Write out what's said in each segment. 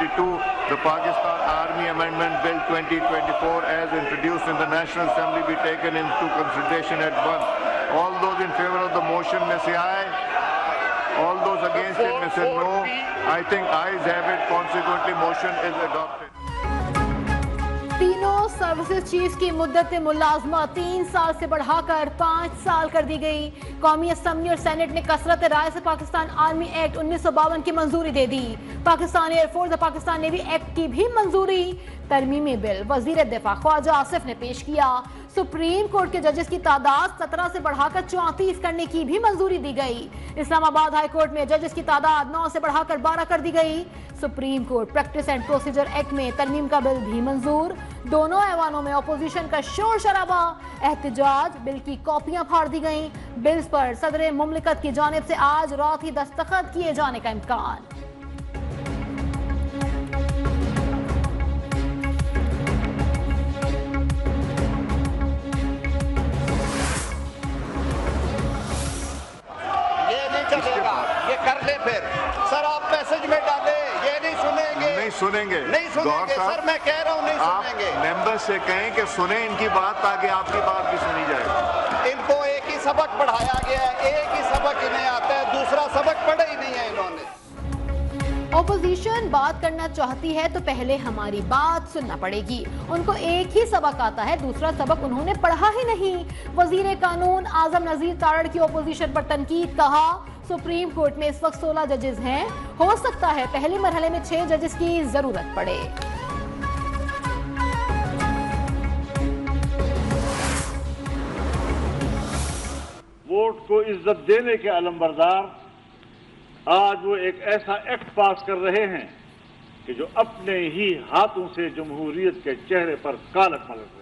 2022, the Pakistan Army Amendment Bill 2024 as introduced in the National Assembly be taken into consideration at once. All those in favor of the motion may say aye. All those against it may say no. I think ayes have it. Consequently, motion is adopted. तीनों services chief की मुद्दत मुलाजमत 3 साल से बढ़ाकर 5 साल कर दी गई। कौमी असम्बली और सेनेट ने कसरत राय से पाकिस्तान आर्मी एक्ट 1952 की मंजूरी दे दी। पाकिस्तान एयरफोर्स और पाकिस्तान नेवी एक्ट की भी मंजूरी। तरमीमी बिल वजीर दिफा ख्वाजा आसिफ ने पेश किया। सुप्रीम कोर्ट के जजेस की तादाद 17 से बढ़ाकर 34 करने की भी मंजूरी दी गई। इस्लामाबाद हाई कोर्ट में जजेस की तादाद 9 से बढ़ाकर 12 कर दी गई। Supreme court practice and procedure act में तरमीम का बिल भी मंजूर। दोनों ऐवानों में अपोजिशन का शोर शराबा, एहतजाज, बिल की कॉपियां फाड़ दी गई। बिल्स पर सदर मुमलिकत की जानिब से आज रात ही दस्तखत किए जाने का इम्कान। ये कर ले फिर सर, आप मैसेज में डाले, ये नहीं सुनेंगे। नहीं सुनेंगे सर, मैं कह रहा हूँ नहीं सुनेंगे। आप मेंबर से कहें कि सुने इनकी बात, ताकि आपकी बात भी सुनी जाए। इनको एक ही सबक पढ़ाया गया है, एक ही सबक इन्हें आता है, दूसरा सबक पढ़ा ही नहीं है इन्होंने। ओपोजिशन बात करना चाहती है तो पहले हमारी बात सुनना पड़ेगी। उनको एक ही सबक आता है, दूसरा सबक उन्होंने पढ़ा ही नहीं। वजीर कानून आजम नजीर तारड़ की ओपोजिशन पर तनकीद, कहा सुप्रीम कोर्ट में इस वक्त 16 जजेस हैं, हो सकता है पहले मरहले में 6 जजेस की जरूरत पड़े। वोट को इज्जत देने के अलमबरदार आज वो एक ऐसा एक्ट पास कर रहे हैं कि जो अपने ही हाथों से जमहूरियत के चेहरे पर कालक मल रहे हैं।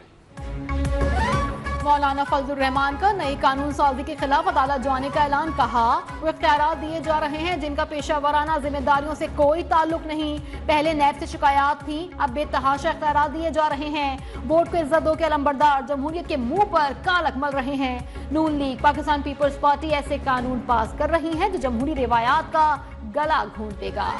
मौलाना फजलुर रहमान का नई कानून साजी के खिलाफ अदालत जाने का ऐलान, कहा वो इख्तियारात दिए जा रहे हैं जिनका पेशा वराना जिम्मेदारियों से कोई ताल्लुक नहीं। पहले नैब से शिकायत थी, अब बेतहाशा इख्तियारात दिए जा रहे हैं। वोट को इज्जत दो के अलमबरदार जमहूरियत के मुंह पर कालक मल रहे हैं। नून लीग पाकिस्तान पीपल्स पार्टी ऐसे कानून पास कर रही है जो जमहूरी रिवायात का गला घोंट देगा।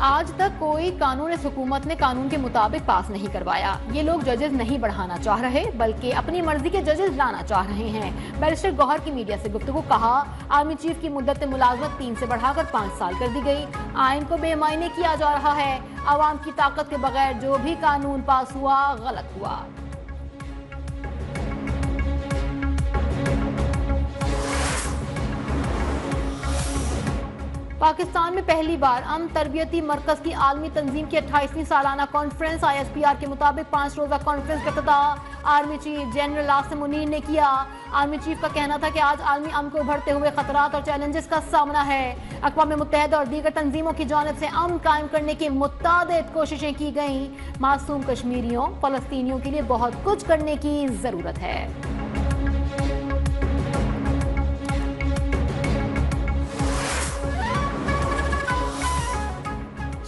आज तक कोई कानून इस हुकूमत ने कानून के मुताबिक पास नहीं करवाया। ये लोग जजेस नहीं बढ़ाना चाह रहे, बल्कि अपनी मर्जी के जजेस लाना चाह रहे हैं। बैरिस्टर गौहर की मीडिया से गुफ्तगू, कहा आर्मी चीफ की मुद्दत मुलाजमत 3 से बढ़ाकर 5 साल कर दी गई। आइन को बेमायने किया जा रहा है। आवाम की ताकत के बगैर जो भी कानून पास हुआ गलत हुआ। पाकिस्तान में पहली बार अमन तरबियती मरकज की आलमी तंजीम की 28वीं सालाना कॉन्फ्रेंस ISPR के मुताबिक 5 रोजा कॉन्फ्रेंस का इफ्तिताह army chief general Asim Munir ने किया। आर्मी चीफ का कहना था कि आज आलमी अमन को उभरते हुए खतरात और चैलेंजेस का सामना है। अक़वाम मुत्तहिदा और दीगर तंजीमों की जानिब से अमन कायम करने की मुतादिद कोशिशें की गई। मासूम कश्मीरियों फ़लस्तीनियों के लिए बहुत कुछ करने की ज़रूरत है।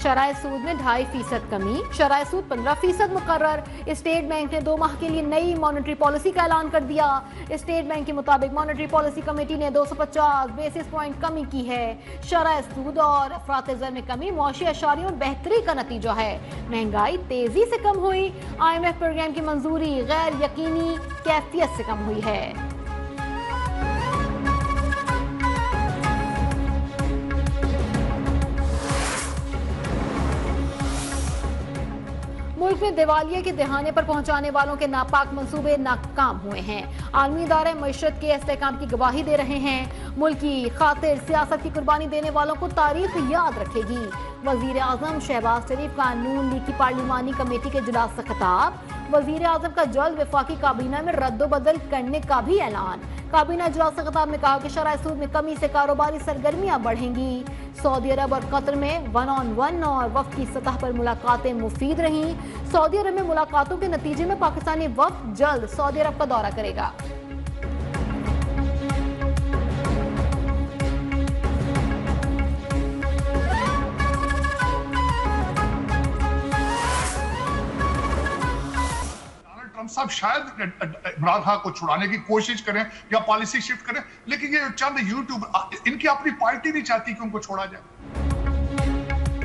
शराय सूद में 2.5% कमी, शराय सूद 15% मुकर्रर। स्टेट बैंक ने 2 माह के लिए नई मॉनेटरी पॉलिसी का ऐलान कर दिया। स्टेट बैंक के मुताबिक मॉनेटरी पॉलिसी कमेटी ने 250 बेसिस पॉइंट कमी की है। शराय सूद और अफरात ज़र में कमी मुआशी अशारियों और बेहतरी का नतीजा है। महंगाई तेजी से कम हुई। IMF प्रोग्राम की मंजूरी गैर यकीनी कैफियत से कम हुई है। मुल्क में दिवालिया के दहाने पर पहुंचाने वालों के नापाक मंसूबे नाकाम हुए हैं। आलमी इदारे मईशत के इस्तेहकाम की गवाही दे रहे हैं। मुल्क की खातिर सियासत की कुर्बानी देने वालों को तारीख याद रखेगी। वजीर आजम शहबाज शरीफ का नून लीग की पार्लिमानी कमेटी के इजलास से खिताब। वजीर आजम का जल्द वफाकी काबीना में रद्दोबदल करने का भी ऐलान। काबीना इजलास से खिताब में कहा कि शराय सूद में कमी से कारोबारी सरगर्मियां बढ़ेंगी। सऊदी अरब और कतर में 1-on-1 और वफ्द की सतह पर मुलाकातें मुफीद रहीं। सऊदी अरब में मुलाकातों के नतीजे में पाकिस्तानी वफ्द जल्द सऊदी अरब का दौरा करेगा। साहब शायद इमरान खान को छुड़ाने की कोशिश करें या पॉलिसी शिफ्ट करें, लेकिन ये चंद यूट्यूब इनकी अपनी पार्टी नहीं चाहती कि उनको छोड़ा जाए।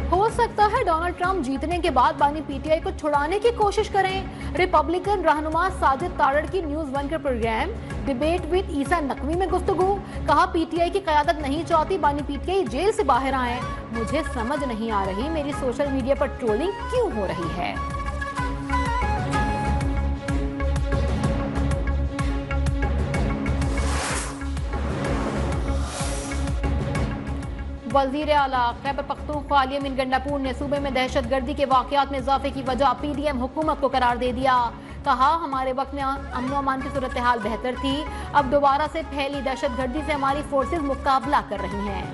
हो सकता है डोनाल्ड ट्रंप जीतने के बाद बानी पीटीआई को छुड़ाने की कोशिश करें। रिपब्लिकन रहनुमा साजिद तारड़ की न्यूज 1 के प्रोग्राम डिबेट विद ईसा नकवी में गुफ्तगू, कहा पीटीआई की क़यादत नहीं चाहती बानी पीटीआई जेल से बाहर आए। मुझे समझ नहीं आ रही मेरी सोशल मीडिया पर ट्रोलिंग क्यों हो रही है। वजीर आला खैबर पख्तूनख्वा अली अमीन गंडापुर ने सूबे में दहशतगर्दी के वाकयात में इजाफे की वजह पीडीएम हुकूमत को करार दे दिया। कहा हमारे वक्त में अमन व अमान की सूरत हाल बेहतर थी, अब दोबारा से फैली दहशतगर्दी से हमारी फोर्सेज मुकाबला कर रही हैं।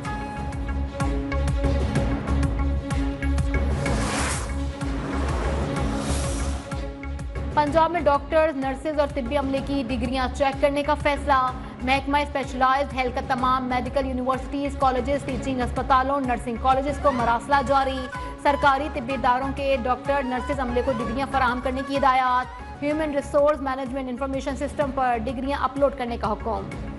पंजाब में डॉक्टर्स, नर्सेज और तिब्बी अमले की डिग्रियां चेक करने का फैसला। महकमा स्पेशलाइज्ड हेल्थ का तमाम मेडिकल यूनिवर्सिटीज, कॉलेजेस, टीचिंग अस्पतालों, नर्सिंग कॉलेजेस को मरासला जारी। सरकारी तिब्बी इदारों के डॉक्टर, नर्सेज अमले को डिग्रियां फराहम करने की हिदायत। Human resource management information system पर डिग्रियां अपलोड करने का हुक्म।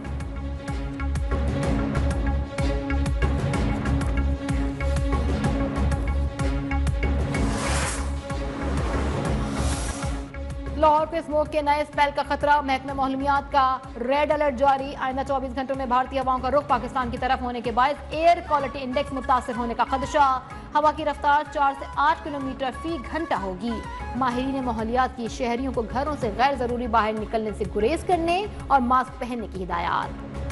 लाहौर पे स्मोक के नए स्पेल का खतरा, महकमा मौलमियात का रेड अलर्ट जारी। आइंदा 24 घंटों में भारतीय हवाओं का रुख पाकिस्तान की तरफ होने के बायस एयर क्वालिटी इंडेक्स मुतासिर होने का खदशा। हवा की रफ्तार 4 से 8 किलोमीटर फी घंटा होगी। माहिरीन माहौलियात की शहरियों को घरों से गैर जरूरी बाहर निकलने से गुरेज करने और मास्क पहनने की हिदायत।